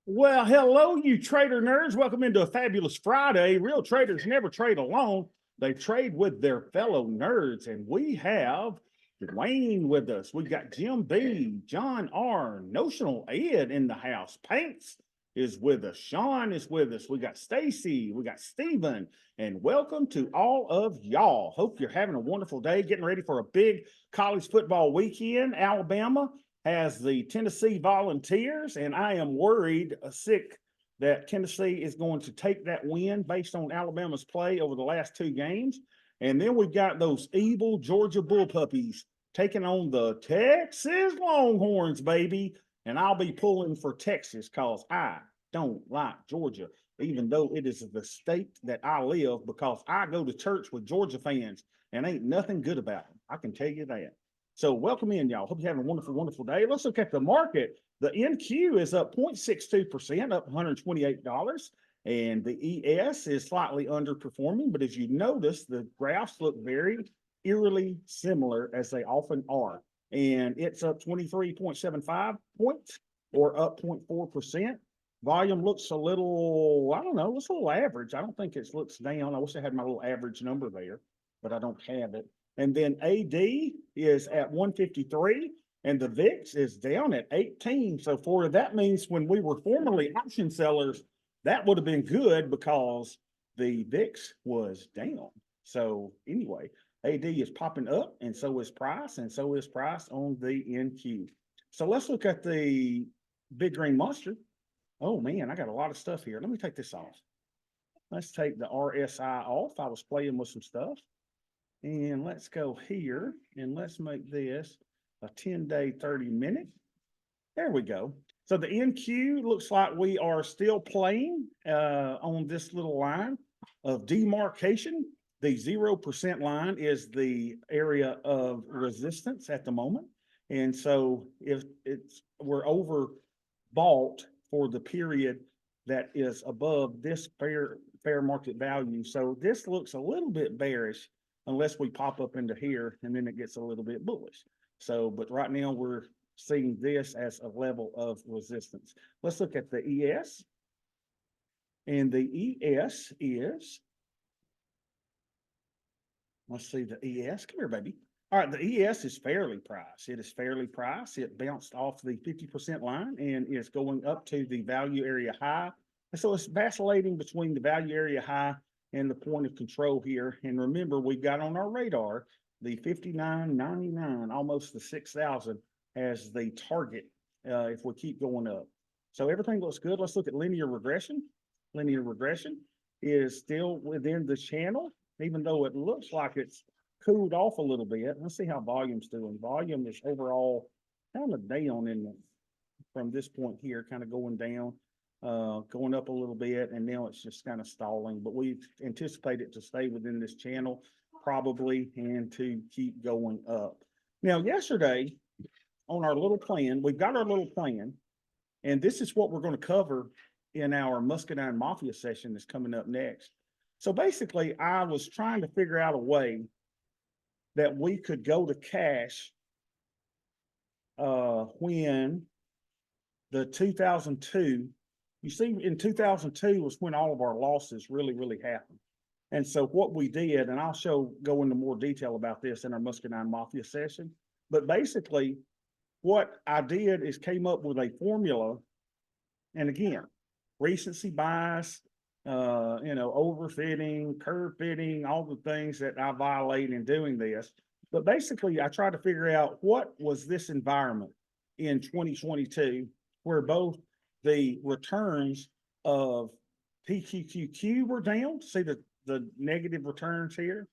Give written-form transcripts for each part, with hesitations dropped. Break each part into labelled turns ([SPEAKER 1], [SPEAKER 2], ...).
[SPEAKER 1] Well, hello, you trader nerds. Welcome into a fabulous Friday. Real traders never trade alone. They trade with their fellow nerds. And we have Dwayne with us. We got Jim B, John R, Notional Ed in the house. Paints is with us. Sean is with us. We got Stacy. We got Steven. And welcome to all of y'all. Hope you're having a wonderful day, getting ready for a big college football weekend. Alabama has the Tennessee Volunteers, and I am worried, sick, that Tennessee is going to take that win based on Alabama's play over the last two games. And then we've got those evil Georgia Bullpuppies taking on the Texas Longhorns, baby. And I'll be pulling for Texas because I don't like Georgia, even though it is the state that I live, because I go to church with Georgia fans and ain't nothing good about them. I can tell you that. So welcome in, y'all. Hope you're having a wonderful, wonderful day. Let's look at the market. The NQ is up 0.62%, up $128. And the ES is slightly underperforming. But as you notice, the graphs look very eerily similar, as they often are. And it's up 23.75 points, or up 0.4%. Volume looks a little, I don't know, it's a little average. I don't think it looks down. I wish I had my little average number there, but I don't have it. And then AD is at 153, and the VIX is down at 18. So for that means when we were formerly option sellers, that would have been good because the VIX was down. So anyway, AD is popping up, and so is price, and so is price on the NQ. So let's look at the big green monster. Oh man, I got a lot of stuff here. Let me take this off. Let's take the RSI off. I was playing with some stuff. And let's go here and let's make this a 10-day, 30-minute. There we go. So the NQ looks like we are still playing on this little line of demarcation. The 0% line is the area of resistance at the moment. And so if we're overbought for the period that is above this fair market value. So this looks a little bit bearish unless we pop up into here and then it gets a little bit bullish. So, but right now we're seeing this as a level of resistance. Let's look at the ES. And the ES is, let's see the ES. Come here, baby. All right, the ES is fairly priced. It is fairly priced. It bounced off the 50% line and is going up to the value area high. And so it's vacillating between the value area high and the point of control here. And remember, we've got on our radar the 59.99, almost the 6,000 as the target if we keep going up. So everything looks good. Let's look at linear regression. Linear regression is still within the channel, even though it looks like it's cooled off a little bit. Let's see how volume's doing. Volume is overall kind of down from this point here, kind of going down, going up a little bit, and now it's just kind of stalling. But we anticipate it to stay within this channel probably and to keep going up. Now, yesterday on our little plan, we've got our little plan, and this is what we're going to cover in our Muscadine Mafia session that's coming up next. So basically, I was trying to figure out a way that we could go to cash when the 2002, you see, in 2002 was when all of our losses really happened. And so what we did, and I'll go into more detail about this in our Muscadine Mafia session, but basically what I did is came up with a formula. And again, recency bias, overfitting, curve fitting, all the things that I violate in doing this. But basically, I tried to figure out what was this environment in 2022 where both the returns of PQQQ were down. See the negative returns here,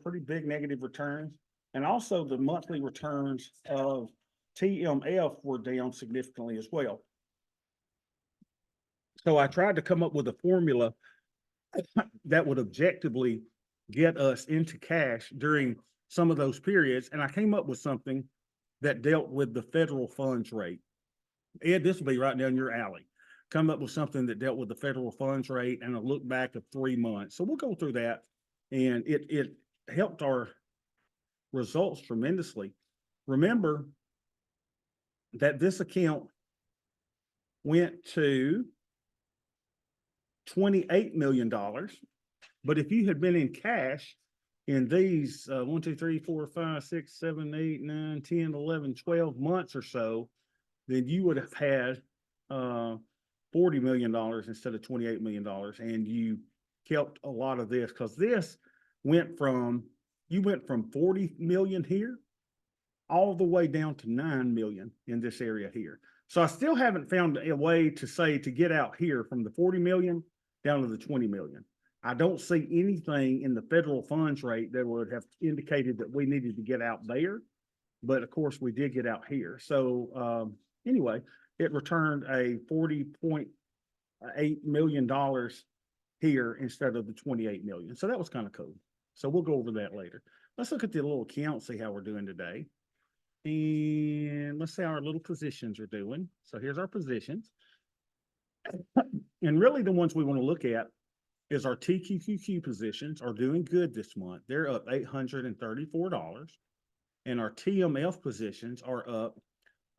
[SPEAKER 1] pretty big negative returns. And also the monthly returns of TMF were down significantly as well. So I tried to come up with a formula that would objectively get us into cash during some of those periods. And I came up with something that dealt with the federal funds rate. Ed, this will be right down your alley. Come up with something that dealt with the federal funds rate and a look back of 3 months. So we'll go through that. And it helped our results tremendously. Remember that this account went to $28 million. But if you had been in cash in these 1, 2, 3, 4, 5, 6, 7, 8, 9, 10, 11, 12 months or so, then you would have had $40 million instead of $28 million. And you kept a lot of this because this went from, you went from 40 million here all the way down to 9 million in this area here. So I still haven't found a way to say to get out here from the 40 million down to the 20 million. I don't see anything in the federal funds rate that would have indicated that we needed to get out there. But of course we did get out here. So anyway, it returned a $40.8 million here instead of the 28 million. So that was kind of cool. So we'll go over that later. Let's look at the little account, see how we're doing today. And let's see how our little positions are doing. So here's our positions. And really the ones we want to look at is our TQQQ positions are doing good this month. They're up $834. And our TMF positions are up,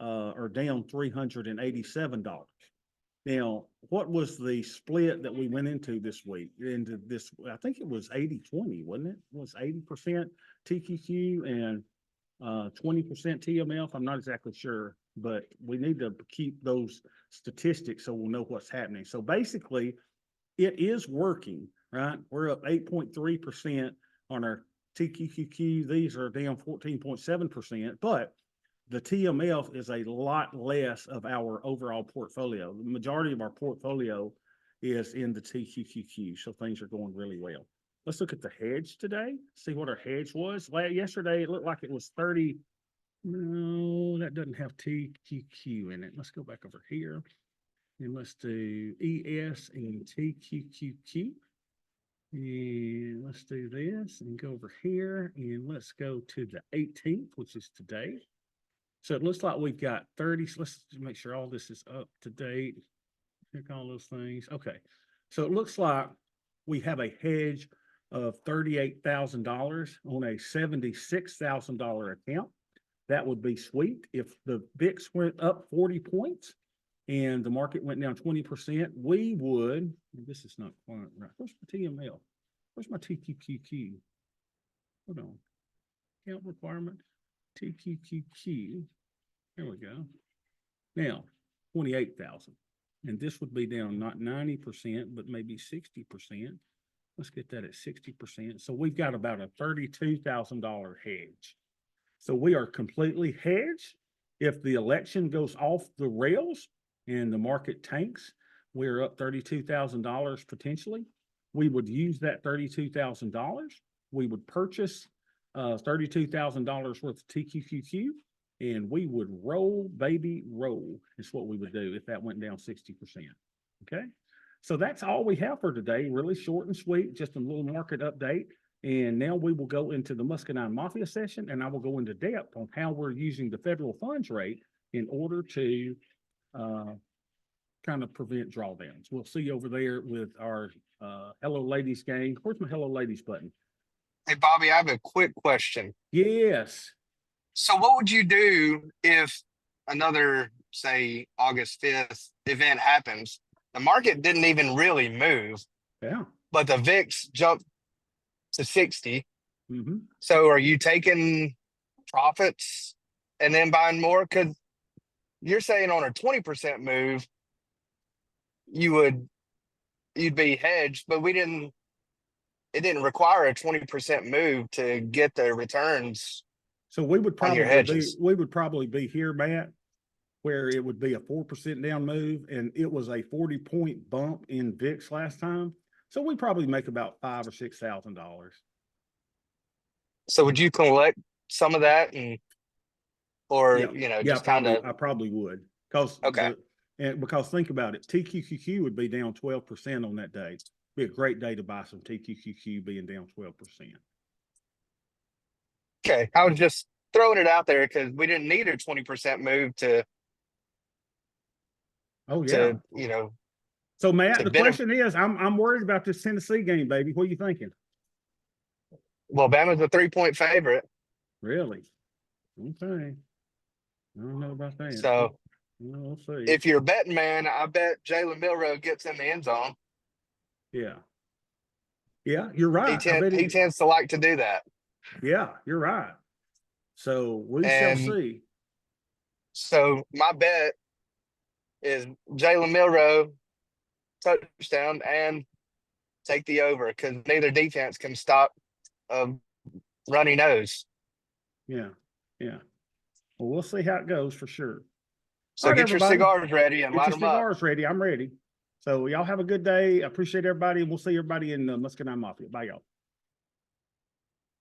[SPEAKER 1] are down $387. Now, what was the split that we went into this week? Into this, I think it was 80-20, wasn't it? It was 80% TQQ and 20% TMF. I'm not exactly sure, but we need to keep those statistics so we'll know what's happening. So basically, it is working, right? We're up 8.3% on our TQQQ. These are down 14.7%, but the TMF is a lot less of our overall portfolio. The majority of our portfolio is in the TQQQ, so things are going really well. Let's look at the hedge today, see what our hedge was. Yesterday, it looked like it was 30. No, that doesn't have TQQ in it. Let's go back over here and let's do ES and TQQQ. And let's do this and go over here and let's go to the 18th, which is today. So it looks like we've got 30. So let's make sure all this is up to date. Check all those things. Okay. So it looks like we have a hedge of $38,000 on a $76,000 account. That would be sweet. If the VIX went up 40 points and the market went down 20%, we would, this is not quite right. Where's my TML? Where's my TQQQ? Hold on. Account requirement, TQQQ. There we go. Now, 28,000. And this would be down not 90%, but maybe 60%. Let's get that at 60%. So we've got about a $32,000 hedge. So we are completely hedged. If the election goes off the rails and the market tanks, we're up $32,000 potentially. We would use that $32,000. We would purchase $32,000 worth of TQQQ, and we would roll, baby, roll is what we would do if that went down 60%. Okay. So that's all we have for today. Really short and sweet, just a little market update. And now we will go into the Muscadine Mafia session, and I will go into depth on how we're using the federal funds rate in order to kind of prevent drawdowns. We'll see you over there with our Hello Ladies game. Where's my Hello Ladies button?
[SPEAKER 2] Hey, Bobby, I have a quick question.
[SPEAKER 1] Yes.
[SPEAKER 2] So what would you do if another, say, August 5th event happens? The market didn't even really move.
[SPEAKER 1] Yeah.
[SPEAKER 2] But the VIX jumped to 60.
[SPEAKER 1] Mm-hmm.
[SPEAKER 2] So are you taking profits and then buying more? Because you're saying on a 20% move, you'd be hedged, but it didn't require a 20% move to get the returns.
[SPEAKER 1] So we would
[SPEAKER 2] on your
[SPEAKER 1] probably be here, Matt, where it would be a 4% down move, and it was a 40-point bump in VIX last time. So we probably make about $5,000 or $6,000.
[SPEAKER 2] So would you collect some of that just kind of?
[SPEAKER 1] I probably would, because because think about it, TQQQ would be down 12% on that day. Be a great day to buy some TQQQ being down 12%.
[SPEAKER 2] Okay, I was just throwing it out there because we didn't need a 20% move to.
[SPEAKER 1] Oh yeah. So Matt, the question is, I'm worried about this Tennessee game, baby. What are you thinking?
[SPEAKER 2] Well, Bama's a 3-point favorite.
[SPEAKER 1] Really? Okay. I don't know about that.
[SPEAKER 2] So
[SPEAKER 1] We'll see.
[SPEAKER 2] If you're a betting man, I bet Jalen Milrow gets in the end zone.
[SPEAKER 1] Yeah. Yeah, you're right. I bet
[SPEAKER 2] He tends to like to do that.
[SPEAKER 1] yeah, you're right. So we shall
[SPEAKER 2] And
[SPEAKER 1] see.
[SPEAKER 2] so my bet is Jalen Milrow touchdown and take the over because neither defense can stop a runny nose.
[SPEAKER 1] Yeah. Yeah. Well, we'll see how it goes for sure.
[SPEAKER 2] So
[SPEAKER 1] All right,
[SPEAKER 2] get your
[SPEAKER 1] everybody.
[SPEAKER 2] cigars ready and
[SPEAKER 1] Get
[SPEAKER 2] light
[SPEAKER 1] your
[SPEAKER 2] them up.
[SPEAKER 1] cigars ready. I'm ready. So y'all have a good day. I appreciate everybody, and we'll see everybody in the Muscadine Mafia. Bye, y'all.